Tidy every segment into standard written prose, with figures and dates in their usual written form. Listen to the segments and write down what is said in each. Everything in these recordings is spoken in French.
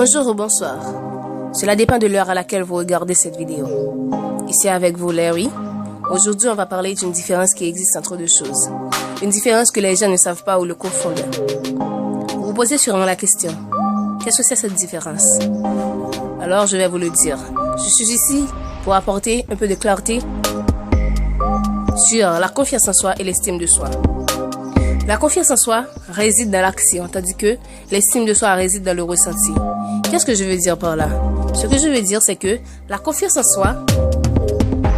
Bonjour ou bonsoir. Cela dépend de l'heure à laquelle vous regardez cette vidéo. Ici avec vous Larry. Aujourd'hui, on va parler d'une différence qui existe entre deux choses. Une différence que les gens ne savent pas ou le confondent. Vous vous posez sûrement la question. Qu'est-ce que c'est cette différence? Alors, je vais vous le dire. Je suis ici pour apporter un peu de clarté sur la confiance en soi et l'estime de soi. La confiance en soi réside dans l'action, tandis que l'estime de soi réside dans le ressenti. Qu'est-ce que je veux dire par là? Ce que je veux dire, c'est que la confiance en soi,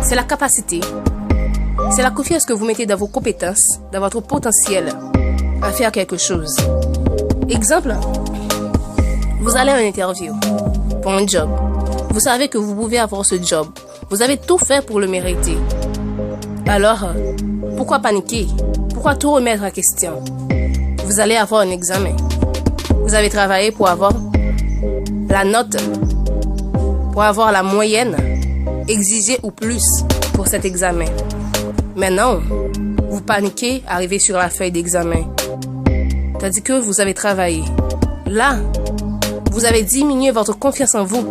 c'est la capacité, c'est la confiance que vous mettez dans vos compétences, dans votre potentiel à faire quelque chose. Exemple, vous allez à une interview pour un job. Vous savez que vous pouvez avoir ce job. Vous avez tout fait pour le mériter. Alors, pourquoi paniquer? Pourquoi tout remettre en question? Vous allez avoir un examen. Vous avez travaillé pour avoir la note, pour avoir la moyenne exigée ou plus pour cet examen. Maintenant, vous paniquez, arrivez sur la feuille d'examen. Tandis que vous avez travaillé. Là, vous avez diminué votre confiance en vous,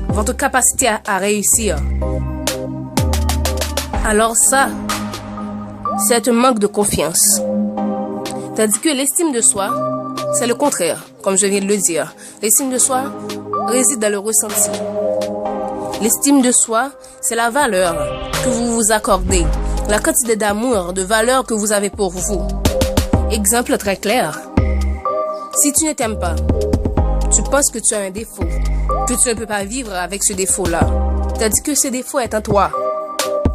votre capacité à réussir. Alors ça, c'est un manque de confiance. Tandis que l'estime de soi, c'est le contraire, comme je viens de le dire. L'estime de soi réside dans le ressenti. L'estime de soi, c'est la valeur que vous vous accordez, la quantité d'amour, de valeur que vous avez pour vous. Exemple très clair. Si tu ne t'aimes pas, tu penses que tu as un défaut, que tu ne peux pas vivre avec ce défaut-là. Tandis que ce défaut est en toi.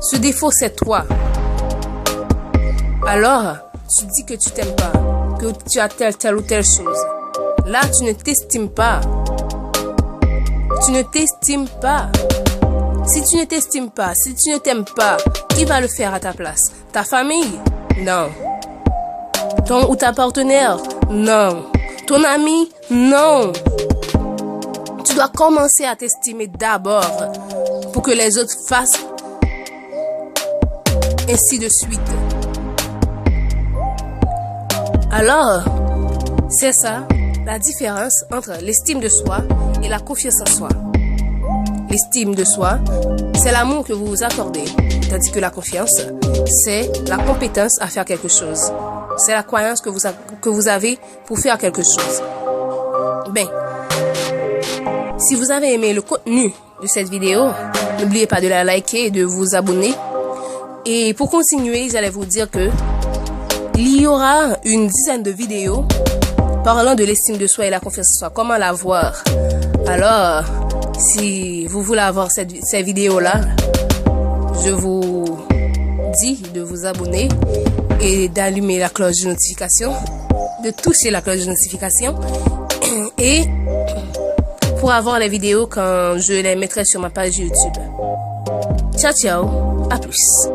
Ce défaut, c'est toi. Alors, tu dis que tu t'aimes pas, que tu as telle ou telle chose. Là, tu ne t'estimes pas. Tu ne t'estimes pas. Si tu ne t'estimes pas, si tu ne t'aimes pas, qui va le faire à ta place? Ta famille? Non. Ton ou ta partenaire? Non. Ton ami? Non. Tu dois commencer à t'estimer d'abord pour que les autres fassent ainsi de suite. Alors, c'est ça la différence entre l'estime de soi et la confiance en soi. L'estime de soi, c'est l'amour que vous vous accordez, tandis que la confiance, c'est la compétence à faire quelque chose. C'est la croyance que vous avez pour faire quelque chose. Ben, si vous avez aimé le contenu de cette vidéo, n'oubliez pas de la liker et de vous abonner. Et pour continuer, j'allais vous dire que il y aura une dizaine de vidéos parlant de l'estime de soi et la confiance en soi. Comment l'avoir? Alors, si vous voulez avoir ces vidéos-là, je vous dis de vous abonner et d'allumer la cloche de notification, de toucher la cloche de notification. Et pour avoir les vidéos quand je les mettrai sur ma page YouTube. Ciao, ciao. À plus.